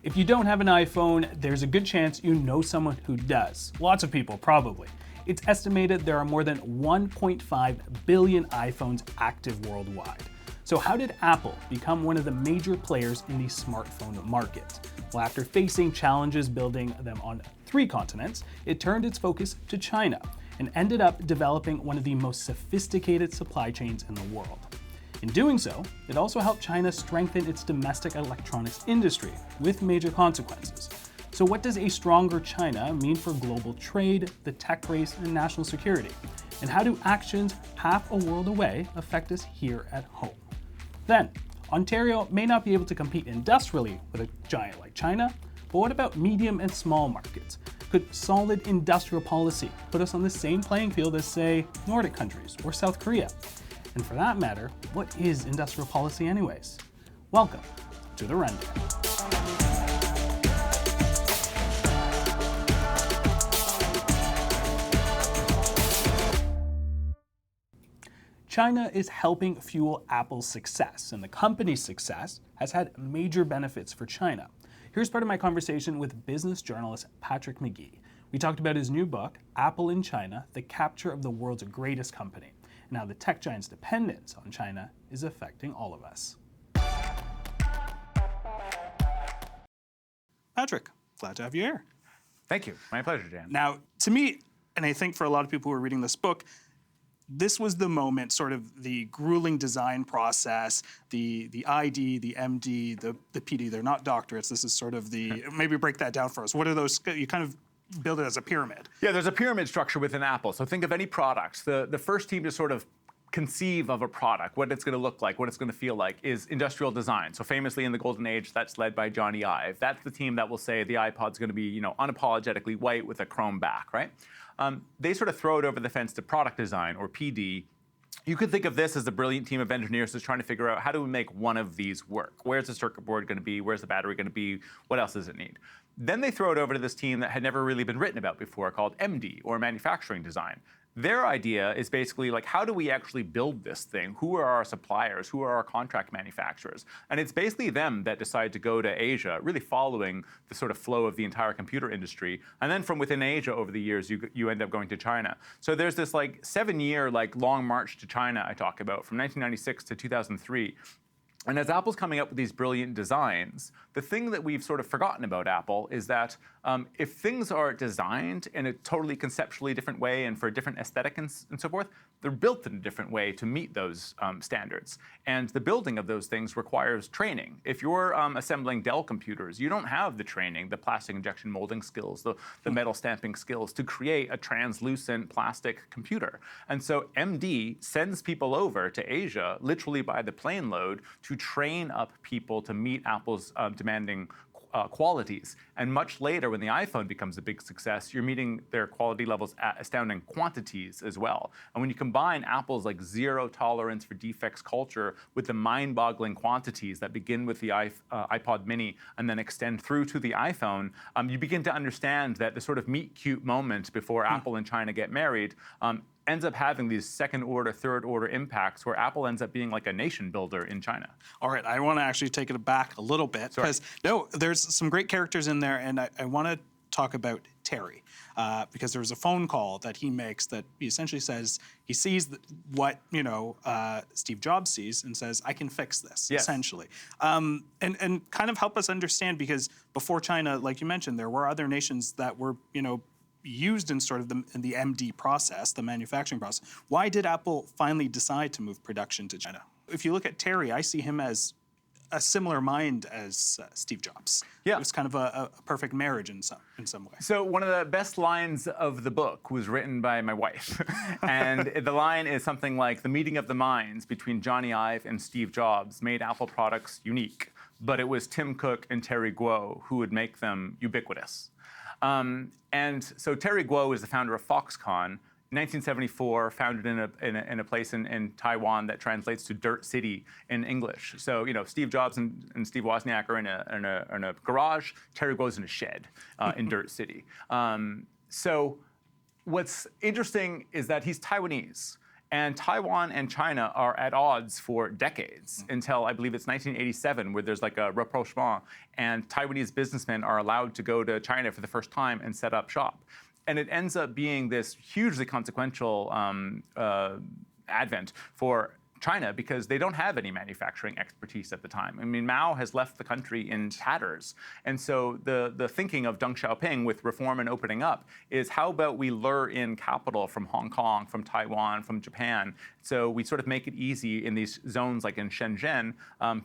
If you don't have an iPhone, there's a good chance you know someone who does. Lots of people, probably. It's estimated there are more than 1.5 billion iPhones active worldwide. So how did Apple become one of the major players in the smartphone market? Well, after facing challenges building them on 3 continents, it turned its focus to China and ended up developing one of the most sophisticated supply chains in the world. In doing so, it also helped China strengthen its domestic electronics industry, with major consequences. So what does a stronger China mean for global trade, the tech race, and national security? And how do actions half a world away affect us here at home? Then, Ontario may not be able to compete industrially with a giant like China, but what about medium and small markets? Could solid industrial policy put us on the same playing field as, say, Nordic countries or South Korea? And for that matter, what is industrial policy anyways? Welcome to The Rundown. China is helping fuel Apple's success, and the company's success has had major benefits for China. Here's part of my conversation with business journalist Patrick McGee. We talked about his new book, Apple in China, The Capture of the World's Greatest Company, and how the tech giant's dependence on China is affecting all of us. Patrick, glad to have you here. Thank you. My pleasure, Dan. Now, to me, and I think for a lot of people who are reading this book, this was the moment, sort of the grueling design process, the ID, the MD, the PD. They're not doctorates. This is sort of the, maybe break that down for us. What are those? You kind of build it as a pyramid. Yeah, there's a pyramid structure within Apple. So think of any product. The first team to sort of conceive of a product, what it's going to look like, what it's going to feel like, is industrial design. So famously in the golden age, that's led by Johnny Ive. That's the team that will say the iPod's going to be, unapologetically white with a chrome back, right? They sort of throw it over the fence to product design, or PD. You could think of this as a brilliant team of engineers who's trying to figure out how do we make one of these work? Where's the circuit board going to be? Where's the battery going to be? What else does it need? Then they throw it over to this team that had never really been written about before, called MD, or manufacturing design. Their idea is basically like, how do we actually build this thing? Who are our suppliers? Who are our contract manufacturers? And it's basically them that decide to go to Asia, really following the sort of flow of the entire computer industry. And then from within Asia over the years, you end up going to China. So there's this 7-year long march to China I talk about from 1996 to 2003. And as Apple's coming up with these brilliant designs, the thing that we've sort of forgotten about Apple is that if things are designed in a totally conceptually different way and for a different aesthetic and so forth, they're built in a different way to meet those standards. And the building of those things requires training. If you're assembling Dell computers, you don't have the training, the plastic injection molding skills, the metal stamping skills to create a translucent plastic computer. And so MD sends people over to Asia, literally by the plane load, to train up people to meet Apple's demanding qualities. And much later, when the iPhone becomes a big success, you're meeting their quality levels at astounding quantities as well. And when you combine Apple's zero tolerance for defects culture with the mind-boggling quantities that begin with the iPod mini and then extend through to the iPhone, you begin to understand that the sort of meet-cute moment before Apple and China get married ends up having these second-order, third-order impacts where Apple ends up being like a nation builder in China. All right, I want to actually take it back a little bit, because there's some great characters in there, and I want to talk about Terry, because there's a phone call that he makes that he essentially says he sees what Steve Jobs sees and says, I can fix this, essentially. And kind of help us understand, because before China, like you mentioned, there were other nations that were, used in sort of in the MD process, the manufacturing process. Why did Apple finally decide to move production to China? If you look at Terry, I see him as a similar mind as Steve Jobs. Yeah. It was kind of a perfect marriage in some way. So one of the best lines of the book was written by my wife. And the line is something like, the meeting of the minds between Johnny Ive and Steve Jobs made Apple products unique, but it was Tim Cook and Terry Guo who would make them ubiquitous. And so Terry Guo is the founder of Foxconn. 1974, founded in a place in Taiwan that translates to Dirt City in English. So Steve Jobs and Steve Wozniak are in a garage. Terry Guo's in a shed in Dirt City. So what's interesting is that he's Taiwanese. And Taiwan and China are at odds for decades until I believe it's 1987, where there's like a rapprochement, and Taiwanese businessmen are allowed to go to China for the first time and set up shop. And it ends up being this hugely consequential advent for China because they don't have any manufacturing expertise at the time. I mean, Mao has left the country in tatters. And so the thinking of Deng Xiaoping with reform and opening up is how about we lure in capital from Hong Kong, from Taiwan, from Japan. So we sort of make it easy in these zones like in Shenzhen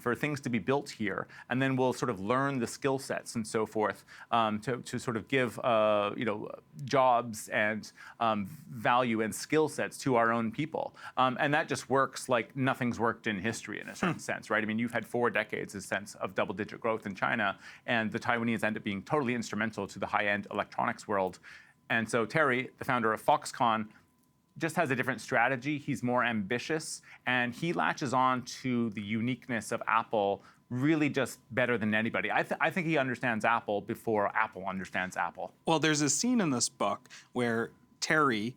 for things to be built here. And then we'll sort of learn the skill sets and so forth to sort of give jobs and value and skill sets to our own people. And that just works like nothing's worked in history in a certain sense, right? I mean, you've had 4 decades of sense of double-digit growth in China, and the Taiwanese end up being totally instrumental to the high-end electronics world. And so Terry, the founder of Foxconn, just has a different strategy. He's more ambitious, and he latches on to the uniqueness of Apple really just better than anybody. I think he understands Apple before Apple understands Apple. Well, there's a scene in this book where Terry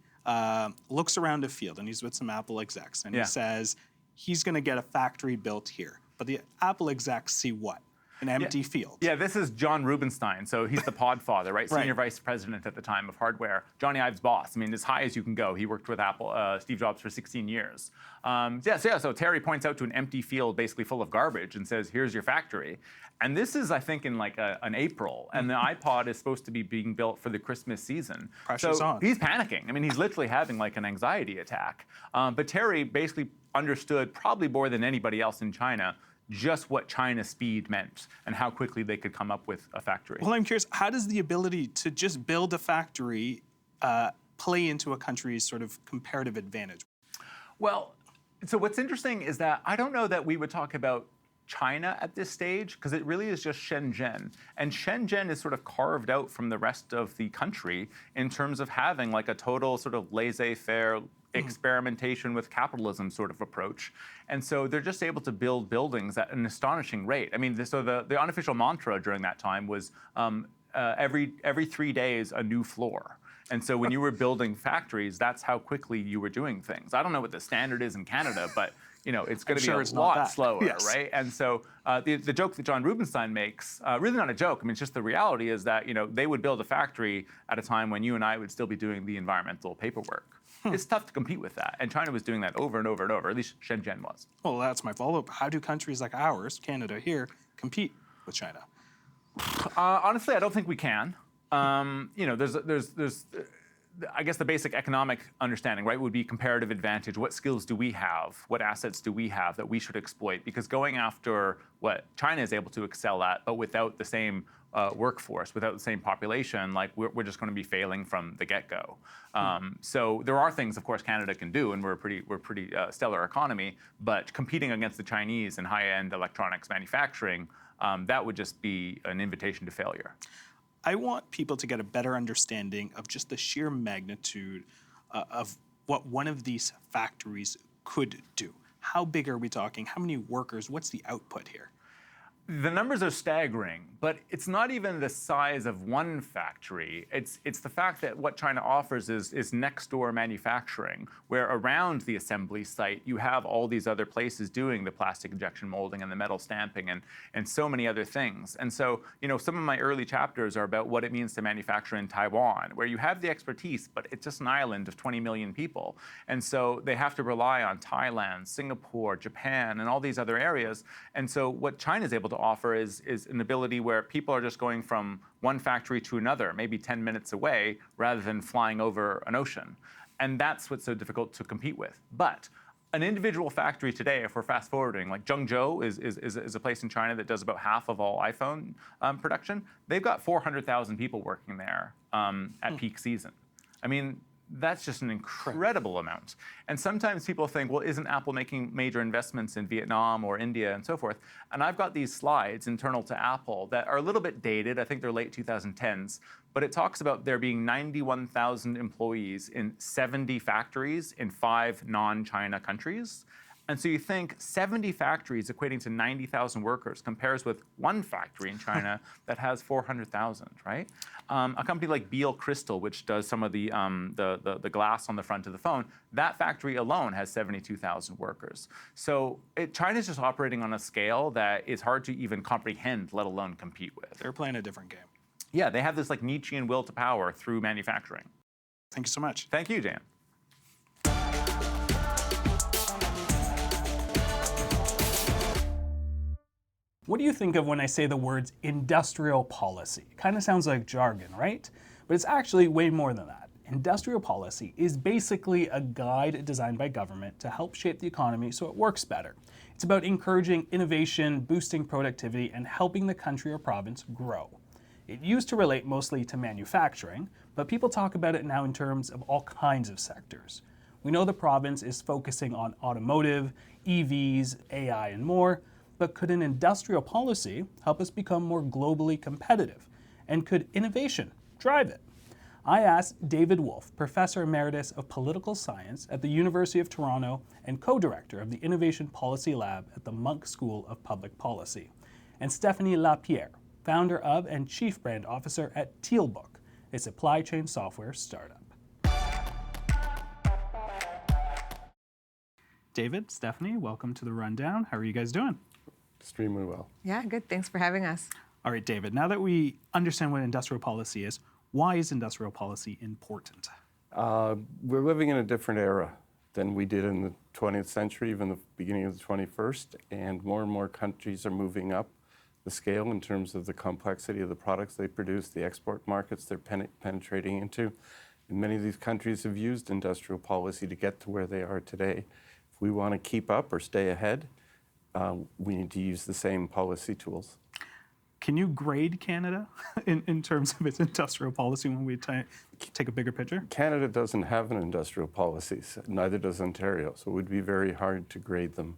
looks around a field, and he's with some Apple execs, and he says he's going to get a factory built here. But the Apple execs see what? An empty field. Yeah, this is John Rubinstein. So he's the podfather, right? Senior vice president at the time of hardware. Johnny Ive's boss. I mean, as high as you can go. He worked with Apple, Steve Jobs for 16 years. So Terry points out to an empty field basically full of garbage and says, here's your factory. And this is, I think, in like an April. And the iPod is supposed to be being built for the Christmas season. Pressure's on. He's panicking. I mean, he's literally having like an anxiety attack. But Terry basically understood, probably more than anybody else in China, just what China speed meant and how quickly they could come up with a factory. Well, I'm curious, how does the ability to just build a factory play into a country's sort of comparative advantage? Well, so what's interesting is that I don't know that we would talk about China at this stage, because it really is just Shenzhen. And Shenzhen is sort of carved out from the rest of the country in terms of having like a total sort of laissez-faire experimentation with capitalism sort of approach. And so they're just able to build buildings at an astonishing rate. I mean, so the unofficial mantra during that time was every 3 days, a new floor. And so when you were building factories, that's how quickly you were doing things. I don't know what the standard is in Canada, but it's going to be a lot slower, right? And so the joke that John Rubinstein makes, really not a joke. I mean, it's just the reality is that they would build a factory at a time when you and I would still be doing the environmental paperwork. It's tough to compete with that, and China was doing that over and over and over. At least Shenzhen was. Well, that's my follow-up. How do countries like ours, Canada here, compete with China? Honestly, I don't think we can. There's I guess the basic economic understanding, right, would be comparative advantage. What skills do we have? What assets do we have that we should exploit? Because going after what China is able to excel at, but without the same workforce, without the same population, like we're just going to be failing from the get-go. So there are things, of course, Canada can do, and we're a pretty stellar economy. But competing against the Chinese in high-end electronics manufacturing, that would just be an invitation to failure. I want people to get a better understanding of just the sheer magnitude of what one of these factories could do. How big are we talking? How many workers? What's the output here? The numbers are staggering, but it's not even the size of one factory. It's the fact that what China offers is next-door manufacturing, where around the assembly site you have all these other places doing the plastic injection molding and the metal stamping and so many other things. And so, some of my early chapters are about what it means to manufacture in Taiwan, where you have the expertise, but it's just an island of 20 million people. And so they have to rely on Thailand, Singapore, Japan, and all these other areas. And so what China is able to offer is an ability where people are just going from one factory to another, maybe 10 minutes away, rather than flying over an ocean. And that's what's so difficult to compete with. But an individual factory today, if we're fast forwarding, like Zhengzhou is a place in China that does about half of all iPhone production. They've got 400,000 people working there at peak season. I mean, that's just an incredible amount. And sometimes people think, well, isn't Apple making major investments in Vietnam or India and so forth? And I've got these slides internal to Apple that are a little bit dated. I think they're late 2010s. But it talks about there being 91,000 employees in 70 factories in 5 non-China countries. And so you think 70 factories equating to 90,000 workers compares with one factory in China that has 400,000, right? A company like Beal Crystal, which does some of the glass on the front of the phone, that factory alone has 72,000 workers. So China's just operating on a scale that is hard to even comprehend, let alone compete with. They're playing a different game. Yeah, they have this like Nietzschean will to power through manufacturing. Thank you so much. Thank you, Dan. What do you think of when I say the words industrial policy? Kind of sounds like jargon, right? But it's actually way more than that. Industrial policy is basically a guide designed by government to help shape the economy so it works better. It's about encouraging innovation, boosting productivity, and helping the country or province grow. It used to relate mostly to manufacturing, but people talk about it now in terms of all kinds of sectors. We know the province is focusing on automotive, EVs, AI, and more, but could an industrial policy help us become more globally competitive? And could innovation drive it? I asked David Wolfe, Professor Emeritus of Political Science at the University of Toronto and co-director of the Innovation Policy Lab at the Munk School of Public Policy, and Stephany Lapierre, founder of and chief brand officer at Tealbook, a supply chain software startup. David, Stephany, welcome to the Rundown. How are you guys doing? Extremely well. Yeah, good. Thanks for having us. All right, David, now that we understand what industrial policy is, why is industrial policy important? We're living in a different era than we did in the 20th century, even the beginning of the 21st, and more countries are moving up the scale in terms of the complexity of the products they produce, the export markets they're penetrating into. And many of these countries have used industrial policy to get to where they are today. If we want to keep up or stay ahead, we need to use the same policy tools. Can you grade Canada in terms of its industrial policy when we take a bigger picture? Canada doesn't have an industrial policy, neither does Ontario, so it would be very hard to grade them.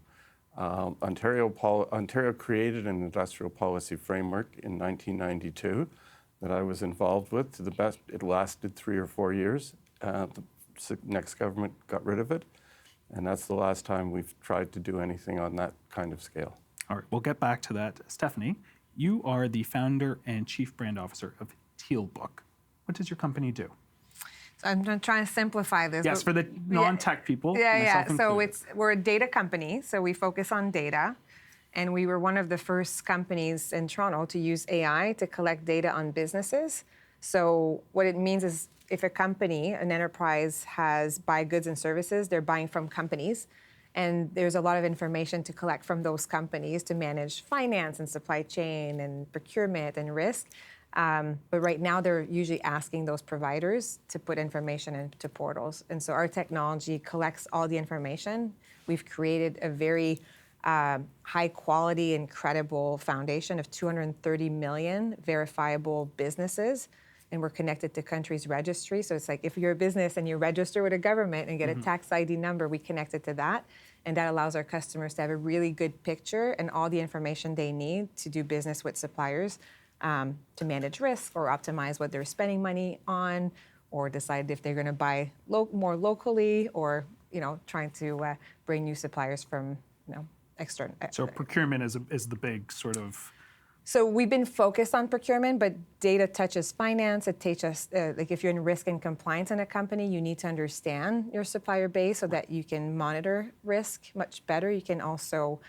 Ontario created an industrial policy framework in 1992 that I was involved with. To the best, it lasted 3 or 4 years. The next government got rid of it, and that's the last time we've tried to do anything on that kind of scale. All right, we'll get back to that. Stephany, you are the founder and chief brand officer of Tealbook. What does your company do? So I'm trying to simplify this. Yes, for the non-tech people. Yeah. So included. we're a data company, so we focus on data. And we were one of the first companies in Toronto to use AI to collect data on businesses. So what it means is if a company, an enterprise, buy goods and services, they're buying from companies. And there's a lot of information to collect from those companies to manage finance and supply chain and procurement and risk. But right now, they're usually asking those providers to put information into portals. And so our technology collects all the information. We've created a very high quality and credible foundation of 230 million verifiable businesses. And we're connected to countries' registry. So it's like if you're a business and you register with a government and get a tax ID number, we connect it to that. And that allows our customers to have a really good picture and all the information they need to do business with suppliers, to manage risk or optimize what they're spending money on, or decide if they're going to buy more locally, or trying to bring new suppliers from external. So procurement is the big sort of. So we've been focused on procurement, but data touches finance. It teaches like if you're in risk and compliance in a company, you need to understand your supplier base so that you can monitor risk much better. You can also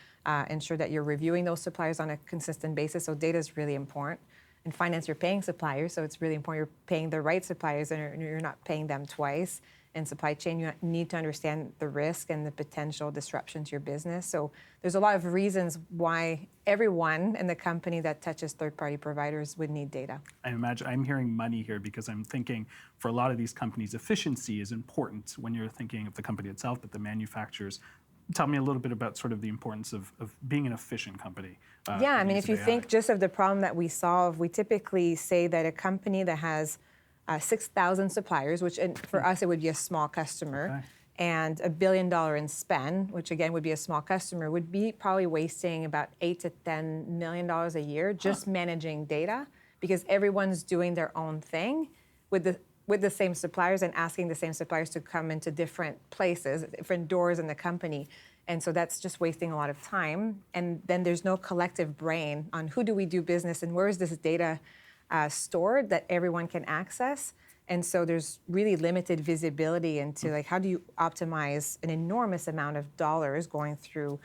ensure that you're reviewing those suppliers on a consistent basis. So data is really important. In finance, you're paying suppliers, so it's really important you're paying the right suppliers and you're not paying them twice. In supply chain, you need to understand the risk and the potential disruption to your business. So there's a lot of reasons why everyone in the company that touches third-party providers would need data. I imagine I'm hearing money here because I'm thinking for a lot of these companies, efficiency is important when you're thinking of the company itself, but the manufacturers. Tell me a little bit about sort of the importance of being an efficient company. Yeah, I mean, if you think just of the problem that we solve, we typically say that a company that has 6,000 suppliers, which for us it would be a small customer, and $1 billion in spend, which again would be a small customer, would be probably wasting about $8 to $10 million a year just managing data, because everyone's doing their own thing with the same suppliers and asking the same suppliers to come into different places, different doors in the company. And so that's just wasting a lot of time. And then there's no collective brain on who do we do business and where is this data stored that everyone can access. And so there's really limited visibility into like how do you optimize an enormous amount of dollars going through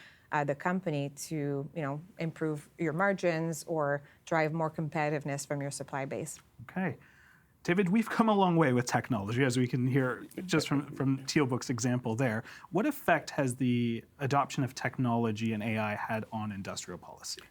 the company to improve your margins or drive more competitiveness from your supply base. Okay. David, we've come a long way with technology, as we can hear just from Tealbook's example there. What effect has the adoption of technology and AI had on industrial policy?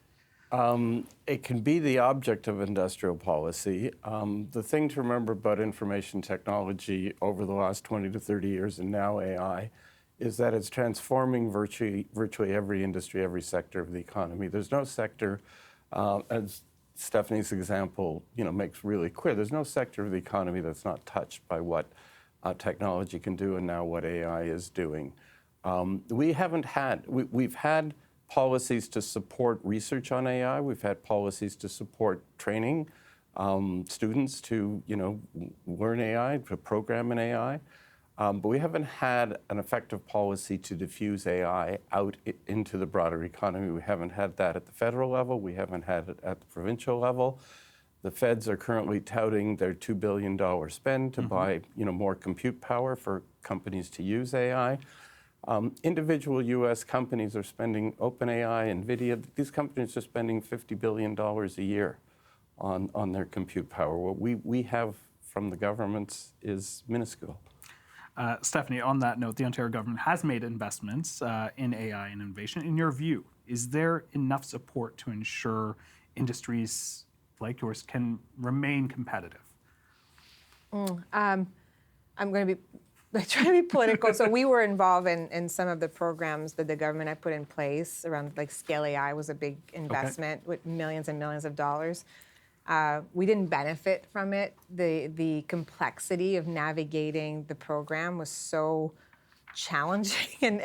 It can be the object of industrial policy. The thing to remember about information technology over the last 20 to 30 years, and now AI, is that it's transforming virtually every industry, every sector of the economy. There's no sector, as Stephany's example makes really clear, there's no sector of the economy that's not touched by what technology can do and now what AI is doing. We've had policies to support research on AI. We've had policies to support training students to learn AI, to program in AI. But we haven't had an effective policy to diffuse AI out into the broader economy. We haven't had that at the federal level. We haven't had it at the provincial level. The feds are currently touting their $2 billion spend to buy more compute power for companies to use AI. Individual U.S. companies are spending, OpenAI, NVIDIA, these companies are spending $50 billion a year on their compute power. What we have from the governments is minuscule. Stephany, on that note, the Ontario government has made investments in AI and innovation. In your view, is there enough support to ensure industries like yours can remain competitive? I'm going to be trying to be political. So we were involved in some of the programs that the government had put in place around, like Scale AI was a big investment with millions and millions of dollars. We didn't benefit from it. The complexity of navigating the program was so challenging,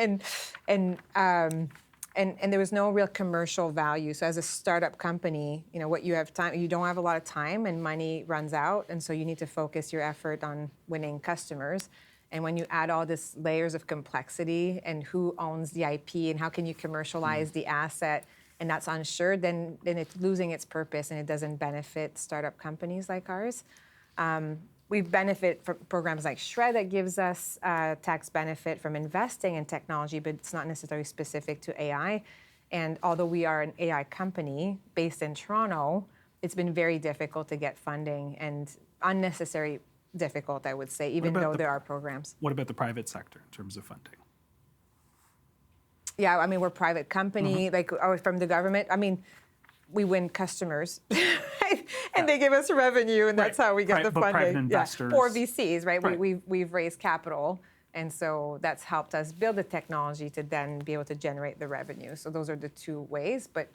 and there was no real commercial value. So as a startup company, what you have time, you don't have a lot of time, and money runs out, and so you need to focus your effort on winning customers. And when you add all these layers of complexity and who owns the IP and how can you commercialize the asset, and that's unsure, then it's losing its purpose and it doesn't benefit startup companies like ours. We benefit from programs like SHRED that gives us tax benefit from investing in technology, but it's not necessarily specific to AI. And although we are an AI company based in Toronto, it's been very difficult to get funding and unnecessary difficult, I would say, even though there are programs. What about the private sector in terms of funding? Yeah, I mean, we're a private company, from the government. I mean, we win customers, right? And they give us revenue, and that's how we get the funding. Private investors. Or VCs, right? We've raised capital, and so that's helped us build the technology to then be able to generate the revenue. So those are the two ways. But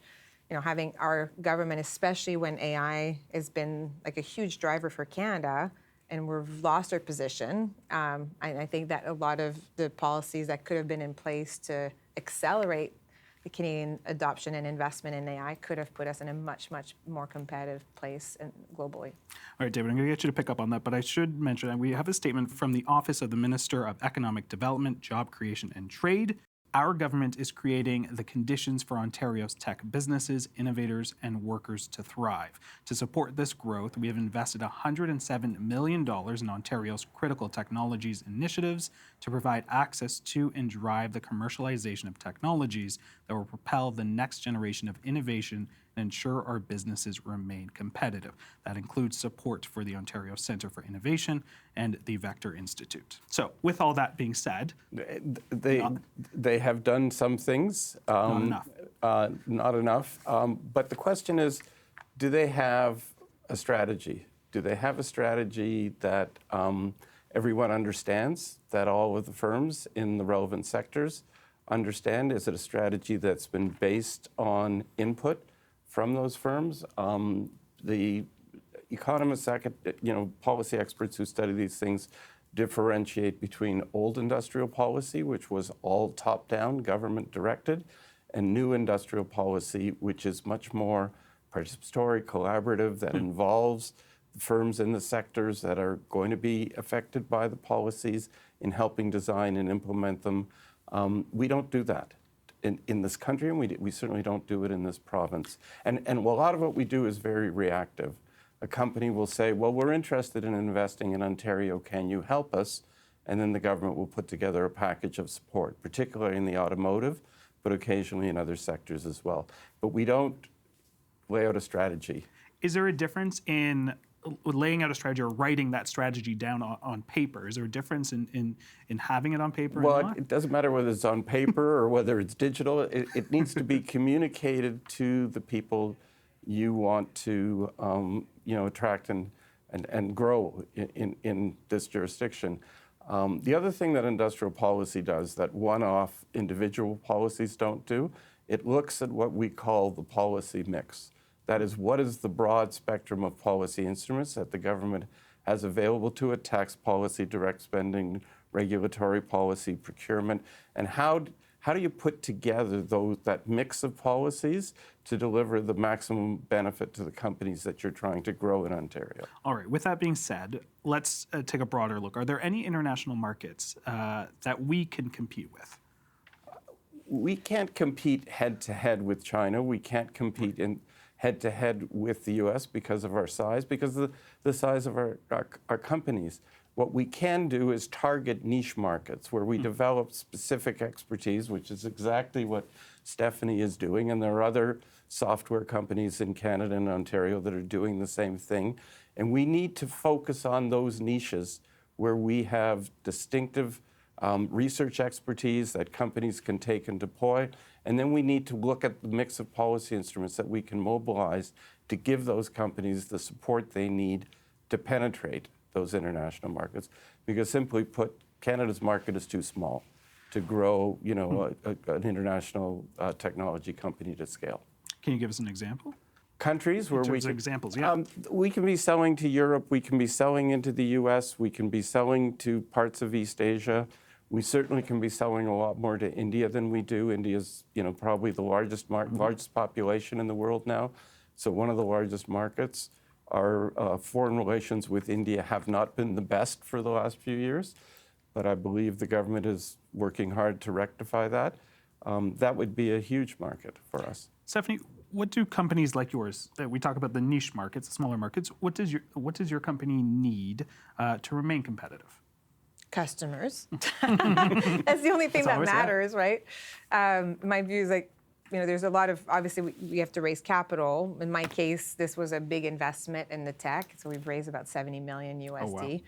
having our government, especially when AI has been like a huge driver for Canada, and we've lost our position. I think that a lot of the policies that could have been in place to accelerate the Canadian adoption and investment in AI could have put us in a much, much more competitive place globally. All right, David, I'm going to get you to pick up on that, but I should mention that we have a statement from the Office of the Minister of Economic Development, Job Creation and Trade. Our government is creating the conditions for Ontario's tech businesses, innovators, and workers to thrive. To support this growth, we have invested $107 million in Ontario's critical technologies initiatives to provide access to and drive the commercialization of technologies that will propel the next generation of innovation and ensure our businesses remain competitive. That includes support for the Ontario Centre for Innovation and the Vector Institute. So, with all that being said, they have done some things. Not enough. Not enough. But the question is, do they have a strategy? Do they have a strategy that everyone understands, that all of the firms in the relevant sectors understand? Is it a strategy that's been based on input from those firms? The economists, policy experts who study these things differentiate between old industrial policy, which was all top-down, government-directed, and new industrial policy, which is much more participatory, collaborative, that involves the firms in the sectors that are going to be affected by the policies in helping design and implement them. We don't do that. in this country, and we certainly don't do it in this province. And a lot of what we do is very reactive. A company will say, well, we're interested in investing in Ontario, can you help us? And then the government will put together a package of support, particularly in the automotive, but occasionally in other sectors as well. But we don't lay out a strategy. Is there a difference in laying out a strategy or writing that strategy down on paper? Is there a difference in having it on paper? Well, it doesn't matter whether it's on paper or whether it's digital. It needs to be communicated to the people you want to attract and grow in this jurisdiction. The other thing that industrial policy does that one-off individual policies don't do, it looks at what we call the policy mix. That is, what is the broad spectrum of policy instruments that the government has available to it: tax policy, direct spending, regulatory policy, procurement, and how do you put together that mix of policies to deliver the maximum benefit to the companies that you're trying to grow in Ontario? All right. With that being said, let's take a broader look. Are there any international markets that we can compete with? We can't compete head-to-head with China. We can't compete in head-to-head with the U.S. because of our size, because of the size of our companies. What we can do is target niche markets where we develop specific expertise, which is exactly what Stephany is doing, and there are other software companies in Canada and Ontario that are doing the same thing. And we need to focus on those niches where we have distinctive research expertise that companies can take and deploy. And then we need to look at the mix of policy instruments that we can mobilize to give those companies the support they need to penetrate those international markets. Because simply put, Canada's market is too small to grow, an international technology company to scale. Can you give us an example? Countries where we can, examples, yeah. We can be selling to Europe, we can be selling into the U.S., we can be selling to parts of East Asia. We certainly can be selling a lot more to India than we do. India's, probably the largest population in the world now, so one of the largest markets. Our foreign relations with India have not been the best for the last few years, but I believe the government is working hard to rectify that. That would be a huge market for us. Stephany, what do companies like yours, that we talk about the niche markets, the smaller markets, what does your company need to remain competitive? Customers. That's the only thing that matters, right? My view is there's a lot of, obviously we have to raise capital. In my case, this was a big investment in the tech. So we've raised about 70 million USD. Oh, wow.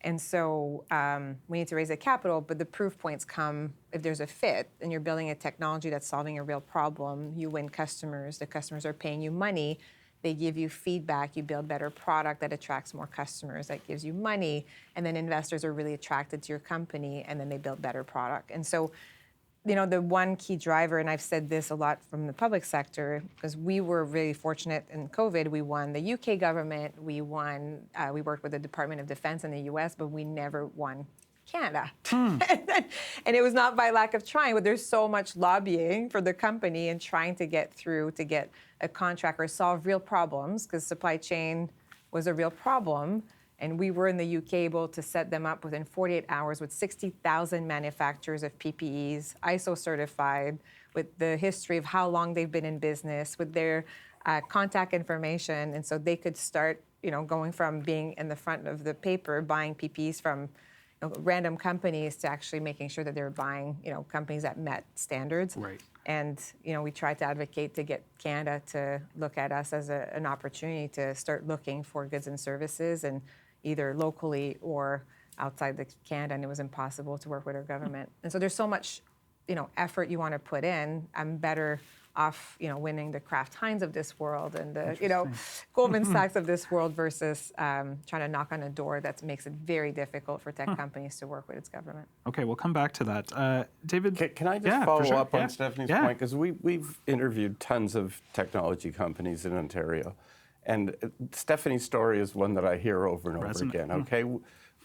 And so we need to raise the capital, but the proof points come if there's a fit and you're building a technology that's solving a real problem. You win customers. The customers are paying you money. They give you feedback. You build better product that attracts more customers. That gives you money. And then investors are really attracted to your company, and then they build better product. And so, the one key driver, and I've said this a lot from the public sector, because we were really fortunate in COVID. We won the UK government. We worked with the Department of Defense in the US, but we never won Canada. And it was not by lack of trying, but there's so much lobbying for the company and trying to get through to get a contract or solve real problems, because supply chain was a real problem. And we were in the UK able to set them up within 48 hours with 60,000 manufacturers of PPEs, ISO certified, with the history of how long they've been in business, with their contact information. And so they could start, going from being in the front of the paper, buying PPEs from random companies, to actually making sure that they were buying, companies that met standards. Right. And we tried to advocate to get Canada to look at us as an opportunity to start looking for goods and services, and either locally or outside Canada, and it was impossible to work with our government. And so there's so much, effort you want to put in. I'm better off, winning the Kraft Heinz of this world and the, Goldman Sachs of this world versus trying to knock on a door that makes it very difficult for tech companies to work with its government. Okay, we'll come back to that. David? Can I just follow up on Stephany's point? Because we've interviewed tons of technology companies in Ontario. And Stephany's story is one that I hear over and over again, okay?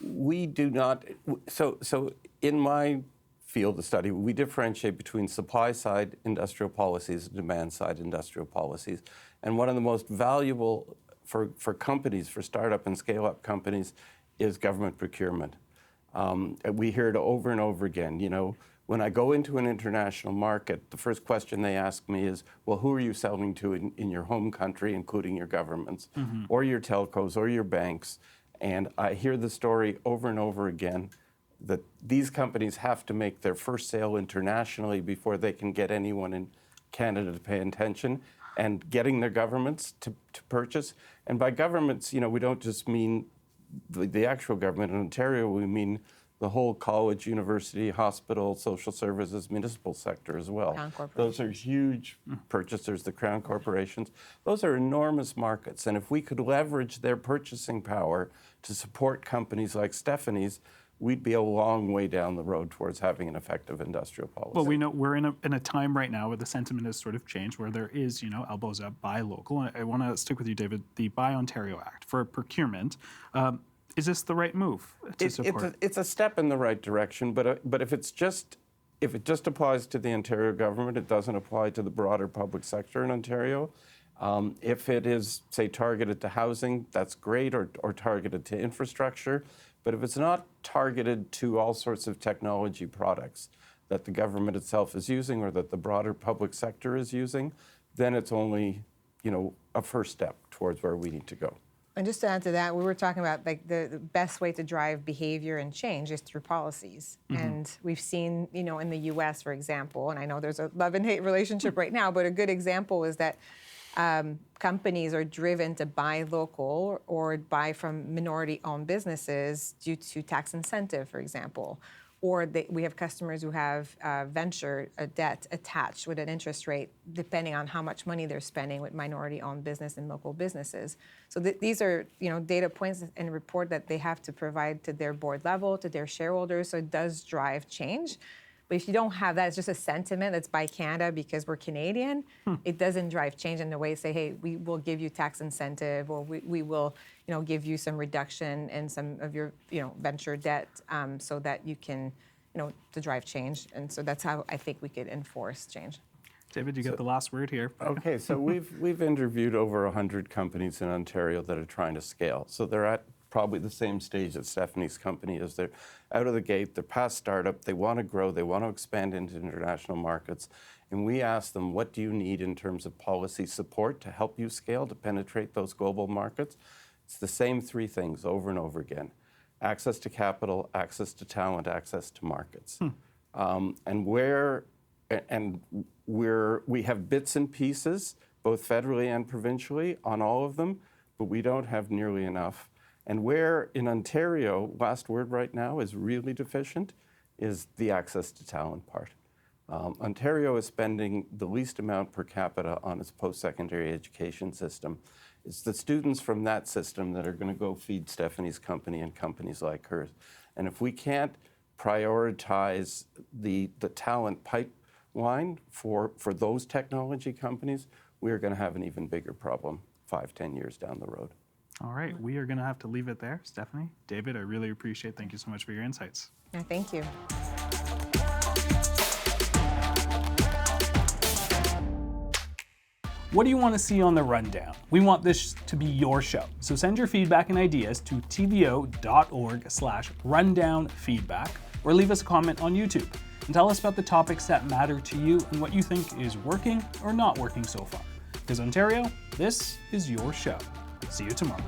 We do not, so in my field of study, we differentiate between supply-side industrial policies and demand-side industrial policies. And one of the most valuable for companies, for startup and scale-up companies, is government procurement. We hear it over and over again, When I go into an international market, the first question they ask me is, well, who are you selling to in your home country, including your governments, or your telcos, or your banks? And I hear the story over and over again that these companies have to make their first sale internationally before they can get anyone in Canada to pay attention, and getting their governments to purchase. And by governments, we don't just mean the actual government. In Ontario, we mean the whole college, university, hospital, social services, municipal sector as well. Crown corporations. Those are huge purchasers, the crown corporations. Those are enormous markets. And if we could leverage their purchasing power to support companies like Stephany's, we'd be a long way down the road towards having an effective industrial policy. Well, we know we're in a time right now where the sentiment has sort of changed, where there is, elbows up, buy local. And I want to stick with you, David, the Buy Ontario Act for procurement. Is this the right move to support? It's a step in the right direction, but if it just applies to the Ontario government, it doesn't apply to the broader public sector in Ontario. If it is, say, targeted to housing, that's great, or targeted to infrastructure. But if it's not targeted to all sorts of technology products that the government itself is using or that the broader public sector is using, then it's only, a first step towards where we need to go. And just to add to that, we were talking about the best way to drive behavior and change is through policies. And we've seen, in the US, for example, and I know there's a love and hate relationship right now, but a good example is that companies are driven to buy local or buy from minority-owned businesses due to tax incentive, for example. Or we have customers who have venture debt attached with an interest rate depending on how much money they're spending with minority-owned business and local businesses. So these are data points and report that they have to provide to their board level, to their shareholders. So it does drive change. But if you don't have that, it's just a sentiment that's Buy Canada because we're Canadian. It doesn't drive change in the way say, hey, we will give you tax incentive, or we will give you some reduction in some of your venture debt so that you can to drive change. And so that's how I think we could enforce change. David, you get the last word here. Okay, so we've interviewed over 100 companies in Ontario that are trying to scale. So they're at probably the same stage that Stephany's company is. They're out of the gate, they're past startup, they want to grow, they want to expand into international markets. And we ask them, what do you need in terms of policy support to help you scale, to penetrate those global markets? It's the same three things over and over again. Access to capital, access to talent, access to markets. We have bits and pieces, both federally and provincially, on all of them, but we don't have nearly enough. And where in Ontario, last word right now, is really deficient is the access to talent part. Ontario is spending the least amount per capita on its post-secondary education system. It's the students from that system that are going to go feed Stephany's company and companies like hers. And if we can't prioritize the talent pipeline for those technology companies, we're going to have an even bigger problem 5-10 years down the road. All right, we are going to have to leave it there. Stephany, David, I really appreciate it. Thank you so much for your insights. Yeah, thank you. What do you want to see on the rundown? We want this to be your show. So send your feedback and ideas to tvo.org/rundownfeedback, or leave us a comment on YouTube and tell us about the topics that matter to you and what you think is working or not working so far. Because Ontario, this is your show. See you tomorrow.